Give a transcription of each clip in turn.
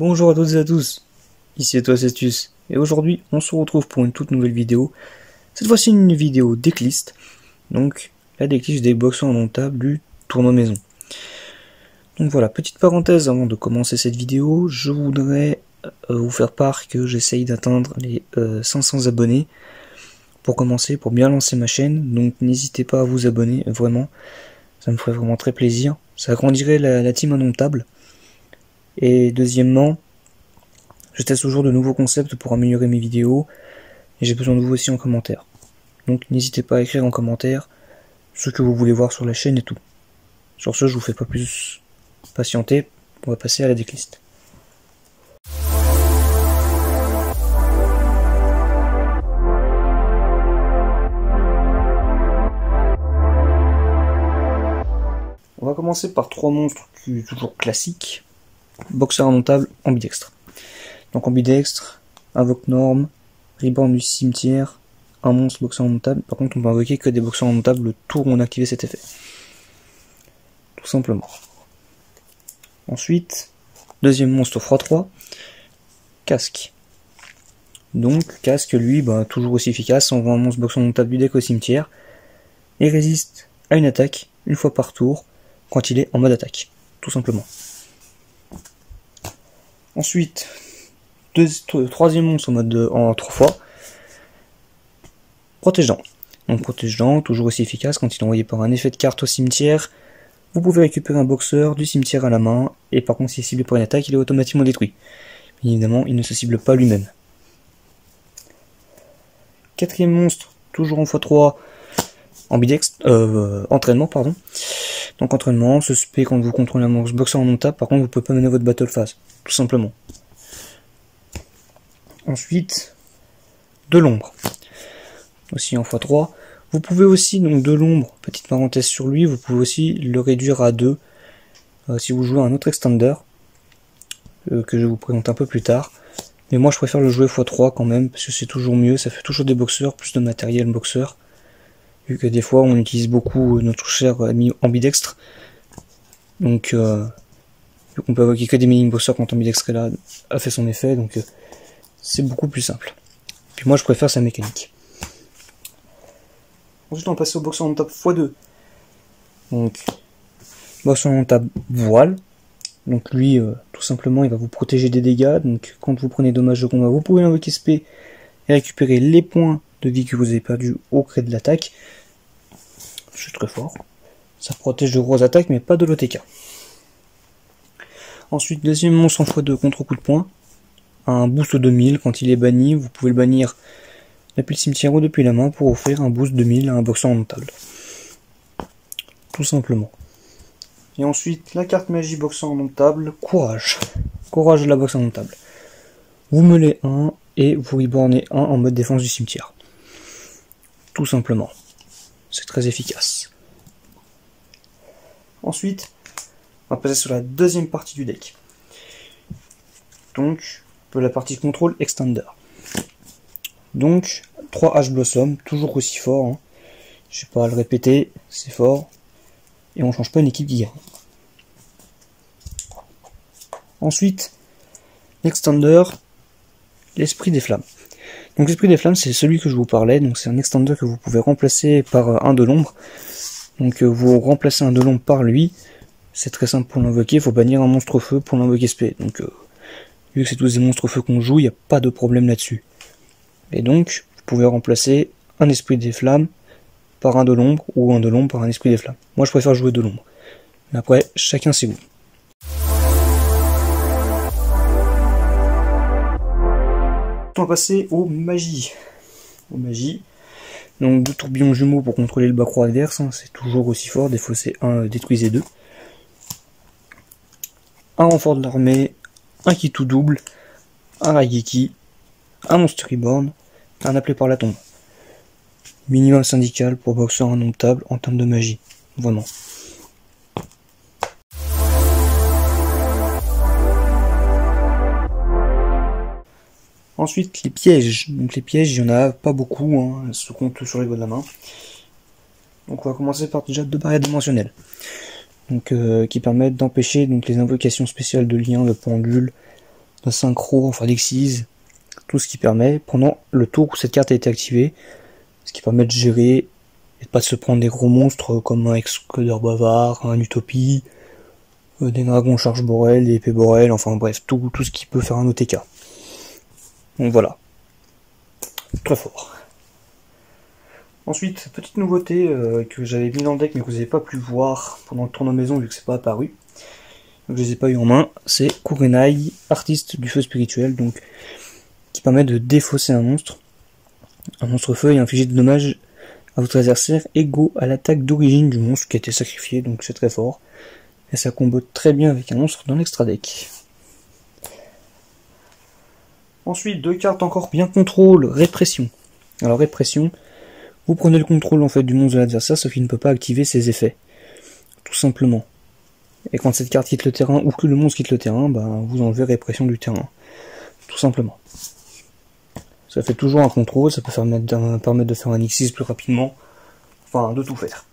Bonjour à toutes et à tous, ici Etoicestus, et aujourd'hui on se retrouve pour une toute nouvelle vidéo. Cette fois-ci une vidéo decklist, donc la decklist des boxeurs indomptables du tournoi maison. Donc voilà, petite parenthèse avant de commencer cette vidéo, je voudrais vous faire part que j'essaye d'atteindre les 500 abonnés pour commencer, pour bien lancer ma chaîne, donc n'hésitez pas à vous abonner, vraiment, ça me ferait vraiment très plaisir, ça agrandirait la team indomptable. Et deuxièmement, je teste toujours de nouveaux concepts pour améliorer mes vidéos, et j'ai besoin de vous aussi en commentaire. Donc n'hésitez pas à écrire en commentaire ce que vous voulez voir sur la chaîne et tout. Sur ce, je vous fais pas plus patienter, on va passer à la decklist. On va commencer par trois monstres toujours classiques. Boxeur indomptable, ambidextre. Donc ambidextre, invoque norme, reborn du cimetière, un monstre boxeur indomptable. Par contre on peut invoquer que des boxeurs indomptables le tour où on a activé cet effet. Tout simplement. Ensuite, deuxième monstre x3, casque. Donc casque lui, toujours aussi efficace, envoie un monstre boxeur indomptable du deck au cimetière, et résiste à une attaque une fois par tour quand il est en mode attaque. Tout simplement. Ensuite, troisième monstre en 3 fois, protège-dents. Donc protège-dents, toujours aussi efficace quand il est envoyé par un effet de carte au cimetière. Vous pouvez récupérer un boxeur du cimetière à la main, et par contre s'il est ciblé par une attaque, il est automatiquement détruit. Bien évidemment, il ne se cible pas lui-même. Quatrième monstre, toujours en x3, entraînement, pardon. Donc entraînement, ce spé quand vous contrôlez un monstre boxeur indomptable, par contre vous pouvez pas mener votre battle phase, tout simplement. Ensuite, de l'ombre, aussi en x3. Vous pouvez aussi, donc de l'ombre, petite parenthèse sur lui, vous pouvez aussi le réduire à 2 si vous jouez un autre extender, que je vous présente un peu plus tard. Mais moi je préfère le jouer x3 quand même, parce que c'est toujours mieux, ça fait toujours des boxeurs, plus de matériel boxeur. Vu que des fois on utilise beaucoup notre cher ami ambidextre. Donc on peut invoquer que des mini boxeurs quand ambidextre là a fait son effet, donc c'est beaucoup plus simple. Puis moi je préfère sa mécanique. Ensuite on va passer au boxeur indomptable x2. Donc boxeur indomptable voile. Donc lui tout simplement il va vous protéger des dégâts. Donc quand vous prenez dommage de combat, vous pouvez invoquer spé et récupérer les points de vie que vous avez perdu au cré de l'attaque. C'est très fort. Ça protège de grosses attaques mais pas de l'OTK. Ensuite, deuxième monstre en x2 contre coup de poing. Un boost 2000 quand il est banni. Vous pouvez le bannir depuis le cimetière ou depuis la main pour offrir un boost 2000 à un boxeur indomptable. Tout simplement. Et ensuite, la carte magie boxeur indomptable, courage. Courage de la boxe indomptable. Vous meulez 1 et vous rebornez 1 en mode défense du cimetière. Tout simplement. C'est très efficace. Ensuite, on va passer sur la deuxième partie du deck. Donc, la partie contrôle extender. Donc, 3 H Blossom, toujours aussi fort. Hein. Je sais pas à le répéter, c'est fort. Et on change pas une équipe qui gagne. Ensuite, l'extender, l'esprit des flammes. Donc l'esprit des flammes, c'est celui que je vous parlais, donc c'est un extender que vous pouvez remplacer par un de l'ombre. Donc vous remplacez un de l'ombre par lui, c'est très simple pour l'invoquer, il faut bannir un monstre feu pour l'invoquer spé. Donc vu que c'est tous des monstres feu qu'on joue, il n'y a pas de problème là-dessus. Et donc, vous pouvez remplacer un esprit des flammes par un de l'ombre, ou un de l'ombre par un esprit des flammes. Moi je préfère jouer de l'ombre. Mais après, chacun ses goûts. On va passer aux magies. Donc 2 tourbillons jumeaux pour contrôler le bas-croix adverse, hein, c'est toujours aussi fort, des fois c'est 1 détruisez 2. Un renfort de l'armée, un qui tout double, un Raigeki, un monstre reborn, un appelé par la tombe. Minimum syndical pour boxeur indomptable en termes de magie, vraiment. Ensuite, les pièges. Donc les pièges, il n'y en a pas beaucoup, hein, elles se comptent sur les doigts de la main. Donc on va commencer par déjà 2 barrières dimensionnelles. Donc qui permettent d'empêcher donc les invocations spéciales de liens, de pendules, de synchro, enfin d'excise, tout ce qui permet, pendant le tour où cette carte a été activée, ce qui permet de gérer et de pas se prendre des gros monstres comme un Excludeur Bavard, un Utopie, des dragons charge Borel, des épées Borel, enfin bref, tout ce qui peut faire un OTK. Donc voilà. Très fort. Ensuite, petite nouveauté que j'avais mis dans le deck mais que vous n'avez pas pu voir pendant le tournoi maison vu que c'est pas apparu. Donc je les ai pas eu en main, c'est Kurenai, artiste du feu spirituel, donc qui permet de défausser un monstre feu et infliger des dommages à votre adversaire égaux à l'attaque d'origine du monstre qui a été sacrifié, donc c'est très fort. Et ça combo très bien avec un monstre dans l'extra deck. Ensuite, deux cartes encore bien contrôle, répression. Alors répression, vous prenez le contrôle en fait du monstre de l'adversaire, sauf qu'il ne peut pas activer ses effets. Tout simplement. Et quand cette carte quitte le terrain, ou que le monstre quitte le terrain, vous enlevez répression du terrain. Tout simplement. Ça fait toujours un contrôle, ça peut permettre de faire un X6 plus rapidement. Enfin, de tout faire.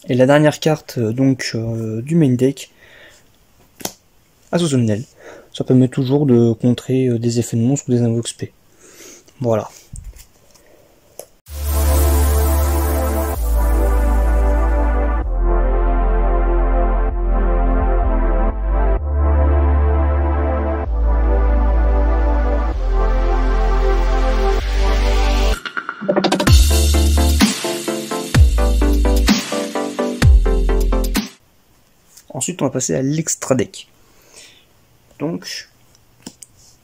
Et la dernière carte du main deck, Assaut-Somnel. Ça permet toujours de contrer des effets de monstres ou des invoques spé. Voilà. Ensuite, on va passer à l'extra deck. Donc,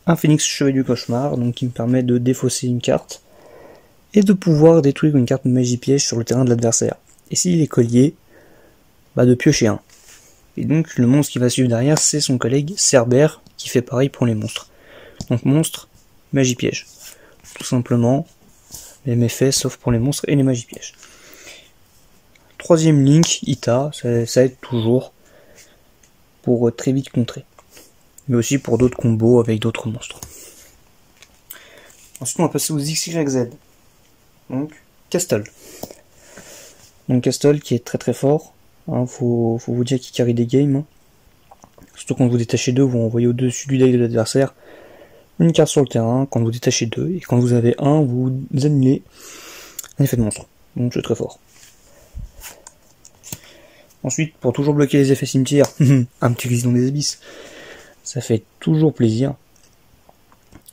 un Phénix Chevalier du Cauchemar, donc qui me permet de défausser une carte et de pouvoir détruire une carte magie piège sur le terrain de l'adversaire. Et s'il est collier, de piocher un. Et donc, le monstre qui va suivre derrière, c'est son collègue Cerbère, qui fait pareil pour les monstres. Donc, monstre, magie piège. Tout simplement, les méfaits, sauf pour les monstres et les magies pièges. Troisième link, Ita, ça aide toujours pour très vite contrer. Mais aussi pour d'autres combos avec d'autres monstres. Ensuite, on va passer aux XYZ. Donc, Castle. Donc, Castle qui est très très fort. Faut vous dire qu'il carry des games. Surtout quand vous détachez deux, vous envoyez au-dessus du deck de l'adversaire une carte sur le terrain. Quand vous détachez deux, et quand vous avez un, vous annulez un effet de monstre. Donc, c'est très fort. Ensuite, pour toujours bloquer les effets cimetière, un petit Grisdon des Abysses. Ça fait toujours plaisir.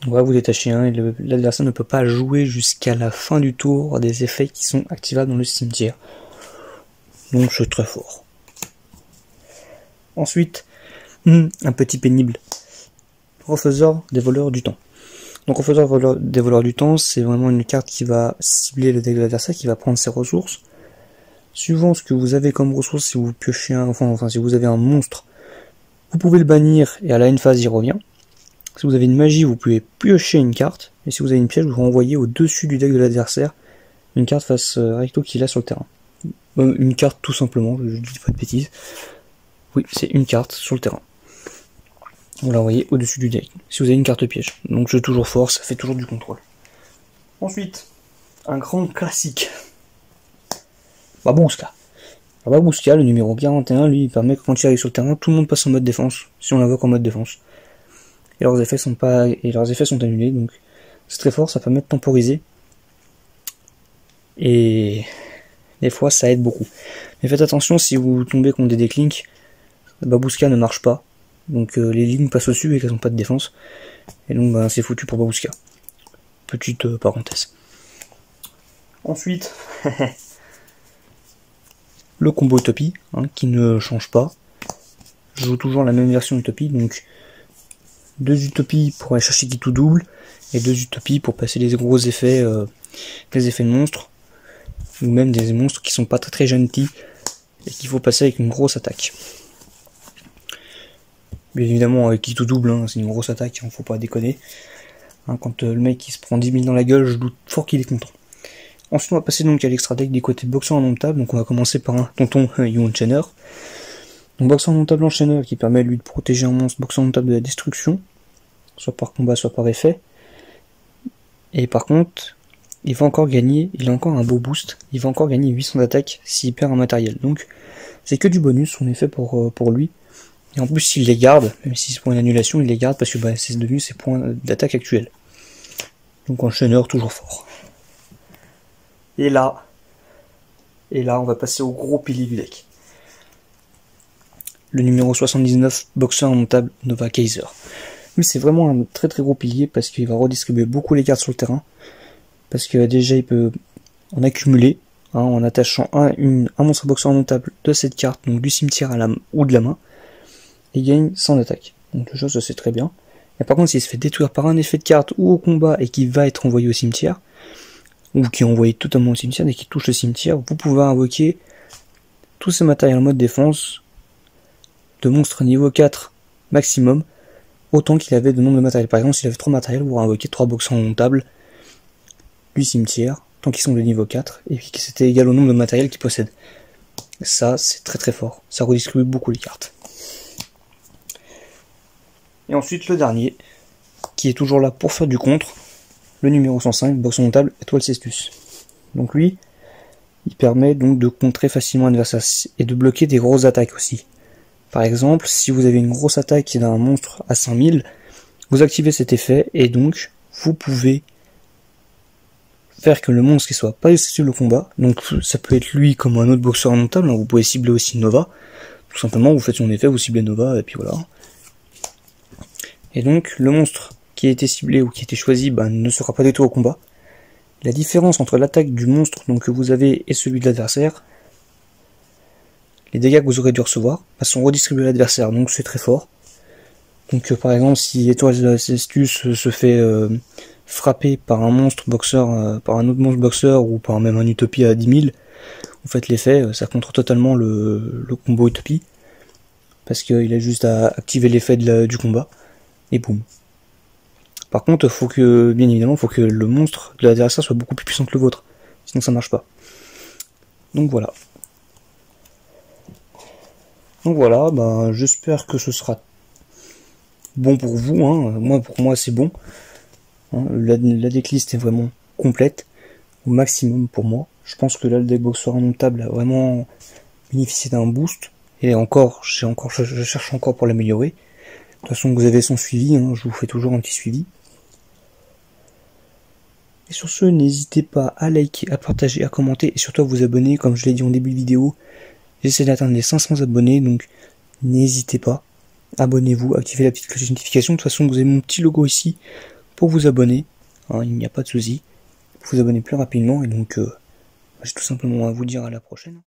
Voilà, vous détachez un et l'adversaire ne peut pas jouer jusqu'à la fin du tour des effets qui sont activables dans le cimetière. Donc c'est très fort. Ensuite, un petit pénible. Refaiseur des voleurs du temps. Donc refaiseur des voleurs du temps, c'est vraiment une carte qui va cibler le deck de l'adversaire, qui va prendre ses ressources. Suivant ce que vous avez comme ressources, si vous piochez si vous avez un monstre, vous pouvez le bannir et à la phase il revient. Si vous avez une magie, vous pouvez piocher une carte. Et si vous avez une piège, vous renvoyez au-dessus du deck de l'adversaire une carte face recto qu'il a sur le terrain. Une carte tout simplement, je dis pas de bêtises. Oui, c'est une carte sur le terrain. Vous l'envoyez au-dessus du deck. Si vous avez une carte piège. Donc c'est toujours fort, ça fait toujours du contrôle. Ensuite, un grand classique. Babouska. Babouska, le numéro 41, lui, il permet que quand il arrive sur le terrain, tout le monde passe en mode défense, si on l'invoque en mode défense. Et leurs effets sont annulés, donc c'est très fort, ça permet de temporiser. Et des fois ça aide beaucoup. Mais faites attention, si vous tombez contre des déclinks, Babouska ne marche pas. Donc les lignes passent au-dessus et qu'elles n'ont pas de défense. Et donc c'est foutu pour Babouska. Petite parenthèse. Ensuite, le combo Utopie, qui ne change pas. Je joue toujours la même version Utopie, donc 2 Utopies pour aller chercher qui tout double, et 2 Utopies pour passer les gros effets, des effets de monstres, ou même des monstres qui sont pas très gentils, et qu'il faut passer avec une grosse attaque. Bien évidemment avec qui tout double, c'est une grosse attaque, faut pas déconner. Quand le mec il se prend 10 000 dans la gueule, je doute fort qu'il est content. Ensuite on va passer donc à l'extra deck des côtés boxeur indomptable, donc on va commencer par un tonton Enchainer. Donc boxeur indomptable enchaîneur qui permet lui de protéger un monstre boxeur indomptable de la destruction, soit par combat soit par effet. Et par contre, il va encore gagner, il a encore un beau boost, il va encore gagner 800 d'attaque s'il perd un matériel. Donc c'est que du bonus, on est fait pour lui. Et en plus il les garde, même si c'est pour une annulation, il les garde parce que bah, c'est devenu ses points d'attaque actuels. Donc enchaîneur toujours fort. Et là, on va passer au gros pilier du deck. Le numéro 79, boxeur indomptable Nova Kaiser. Lui c'est vraiment un très très gros pilier parce qu'il va redistribuer beaucoup les cartes sur le terrain. Parce que déjà il peut en accumuler, hein, en attachant un monstre boxeur indomptable de cette carte, donc du cimetière à la ou de la main, et gagne 100 d'attaque. Donc déjà ça c'est très bien. Et par contre s'il se fait détruire par un effet de carte ou au combat et qui va être envoyé au cimetière, ou qui est envoyé totalement au cimetière, dès qu'il touche le cimetière, vous pouvez invoquer tous ces matériels en mode défense de monstres niveau 4 maximum, autant qu'il avait de nombre de matériels. Par exemple, s'il avait 3 matériels, vous pourrez invoquer 3 boxeurs indomptables du cimetière, tant qu'ils sont de niveau 4, et puis que c'était égal au nombre de matériels qu'il possède. Ça, c'est très très fort. Ça redistribue beaucoup les cartes. Et ensuite, le dernier, qui est toujours là pour faire du contre, le numéro 105, boxeur indomptable, étoile Cestus. Donc lui, il permet donc de contrer facilement l'adversaire et de bloquer des grosses attaques aussi. Par exemple, si vous avez une grosse attaque d'un monstre à 5000, vous activez cet effet et donc vous pouvez faire que le monstre qui soit pas accessible au combat, donc ça peut être lui comme un autre boxeur indomptable, vous pouvez cibler aussi Nova, tout simplement vous faites son effet, vous ciblez Nova et puis voilà. Et donc le monstre qui a été ciblé ou qui a été choisi ne sera pas du tout au combat. La différence entre l'attaque du monstre donc, que vous avez et celui de l'adversaire, les dégâts que vous aurez dû recevoir sont redistribués à l'adversaire, donc c'est très fort. Donc par exemple si étoile Cestus se fait frapper par un monstre boxeur, par un autre monstre boxeur ou par même un Utopie à 10 000, vous faites l'effet, ça contre totalement le combo Utopie, parce qu'il a juste à activer l'effet du combat, et boum. Par contre, bien évidemment, faut que le monstre de l'adversaire soit beaucoup plus puissant que le vôtre, sinon ça marche pas. Donc voilà. J'espère que ce sera bon pour vous, hein. Pour moi c'est bon. Hein. La decklist est vraiment complète, au maximum pour moi. Je pense que là le deck boxeur indomptable a vraiment bénéficié d'un boost, et je cherche encore pour l'améliorer. De toute façon vous avez son suivi, hein. Je vous fais toujours un petit suivi. Et sur ce, n'hésitez pas à liker, à partager, à commenter et surtout à vous abonner. Comme je l'ai dit en début de vidéo, j'essaie d'atteindre les 500 abonnés, donc n'hésitez pas, abonnez-vous, activez la petite cloche de notification. De toute façon, vous avez mon petit logo ici pour vous abonner, hein, il n'y a pas de souci. Vous vous abonnez plus rapidement et donc j'ai tout simplement à vous dire à la prochaine.